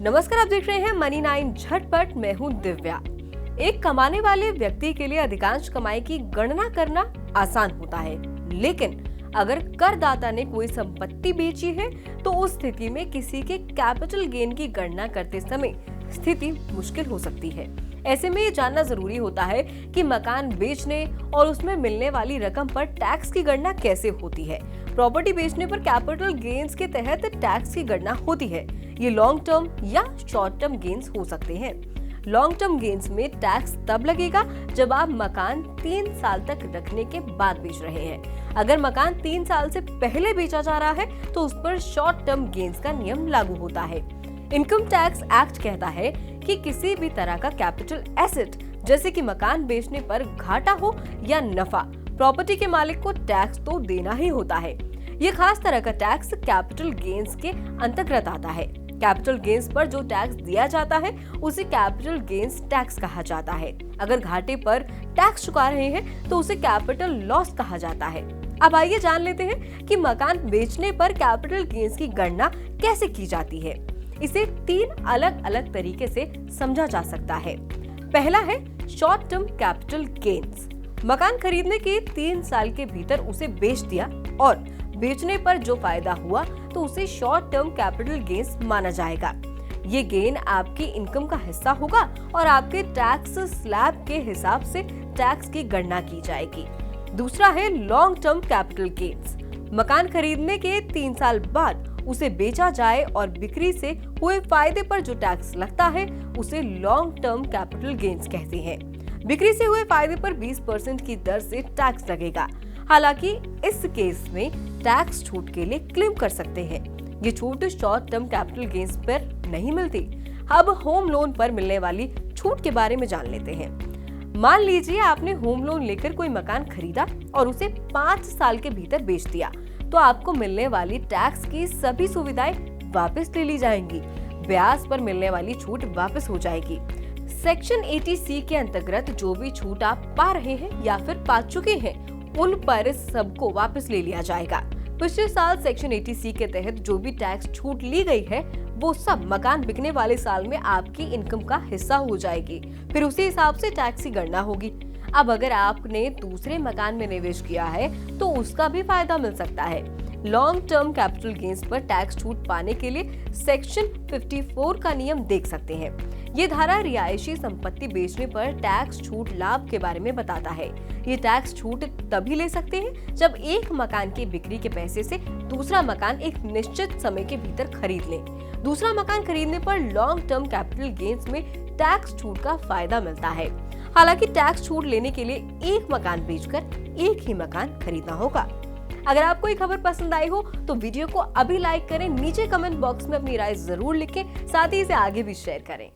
नमस्कार, आप देख रहे हैं मनी 9 झटपट। मैं हूं दिव्या। एक कमाने वाले व्यक्ति के लिए अधिकांश कमाई की गणना करना आसान होता है, लेकिन अगर करदाता ने कोई संपत्ति बेची है तो उस स्थिति में किसी के कैपिटल गेन की गणना करते समय स्थिति मुश्किल हो सकती है। ऐसे में ये जानना जरूरी होता है कि मकान बेचने और उसमें मिलने वाली रकम पर टैक्स की गणना कैसे होती है। प्रॉपर्टी बेचने पर कैपिटल गेन्स के तहत टैक्स की गणना होती है। ये लॉन्ग टर्म या शॉर्ट टर्म गेन्स हो सकते हैं। लॉन्ग टर्म गेन्स में टैक्स तब लगेगा जब आप मकान 3 साल तक रखने के बाद बेच रहे हैं। अगर मकान 3 साल से पहले बेचा जा रहा है तो उस पर शॉर्ट टर्म गेन्स का नियम लागू होता है। इनकम टैक्स एक्ट कहता है कि किसी भी तरह का कैपिटल एसेट जैसे कि मकान बेचने पर घाटा हो या नफा, प्रॉपर्टी के मालिक को टैक्स तो देना ही होता है। ये खास तरह का टैक्स कैपिटल गेन्स के अंतर्गत आता है। कैपिटल गेन्स पर जो टैक्स दिया जाता है उसे कैपिटल गेन्स टैक्स कहा जाता है। अगर घाटे पर टैक्स चुका रहे हैं तो उसे कैपिटल लॉस कहा जाता है। अब आइए जान लेते हैं कि मकान बेचने पर कैपिटल गेन्स की गणना कैसे की जाती है। इसे 3 अलग अलग तरीके से समझा जा सकता है। पहला है शॉर्ट टर्म कैपिटल गेन्स। मकान खरीदने के 3 साल के भीतर उसे बेच दिया और बेचने पर जो फायदा हुआ तो उसे शॉर्ट टर्म कैपिटल गेन्स माना जाएगा। ये गेन आपकी इनकम का हिस्सा होगा और आपके टैक्स स्लैब के हिसाब से टैक्स की गणना की जाएगी। दूसरा है लॉन्ग टर्म कैपिटल गेन्स। मकान खरीदने के 3 साल बाद उसे बेचा जाए और बिक्री से हुए फायदे पर जो टैक्स लगता है उसे लॉन्ग टर्म कैपिटल गेन्स कहते हैं। बिक्री से हुए फायदे पर 20% की दर से टैक्स लगेगा। हालांकि इस केस में टैक्स छूट के लिए क्लेम कर सकते हैं। ये छूट शॉर्ट टर्म कैपिटल गेन्स पर नहीं मिलती। अब होम लोन पर मिलने वाली छूट के बारे में जान लेते हैं। मान लीजिए आपने होम लोन लेकर कोई मकान खरीदा और उसे 5 साल के भीतर बेच दिया, तो आपको मिलने वाली टैक्स की सभी सुविधाएं वापस ले ली जाएंगी। ब्याज पर मिलने वाली छूट वापस हो जाएगी। सेक्शन 80C के अंतर्गत जो भी छूट आप पा रहे हैं या फिर पा चुके हैं उन पर सबको वापस ले लिया जाएगा। पिछले साल सेक्शन 80C के तहत जो भी टैक्स छूट ली गई है वो सब मकान बिकने वाले साल में आपकी इनकम का हिस्सा हो जाएगी। फिर उसी हिसाब से टैक्स की गणना होगी। अब अगर आपने दूसरे मकान में निवेश किया है तो उसका भी फायदा मिल सकता है। लॉन्ग टर्म कैपिटल गेन्स पर टैक्स छूट पाने के लिए सेक्शन 54 का नियम देख सकते हैं। ये धारा रिहायशी संपत्ति बेचने पर टैक्स छूट लाभ के बारे में बताता है। ये टैक्स छूट तभी ले सकते हैं जब एक मकान की बिक्री के पैसे से दूसरा मकान एक निश्चित समय के भीतर खरीद ले। दूसरा मकान खरीदने पर लॉन्ग टर्म कैपिटल गेन्स में टैक्स छूट का फायदा मिलता है। हालांकि टैक्स छूट लेने के लिए एक मकान बेचकर एक ही मकान खरीदना होगा। अगर आपको ये खबर पसंद आई हो तो वीडियो को अभी लाइक करें, नीचे कमेंट बॉक्स में अपनी राय जरूर लिखें, साथ ही इसे आगे भी शेयर करें।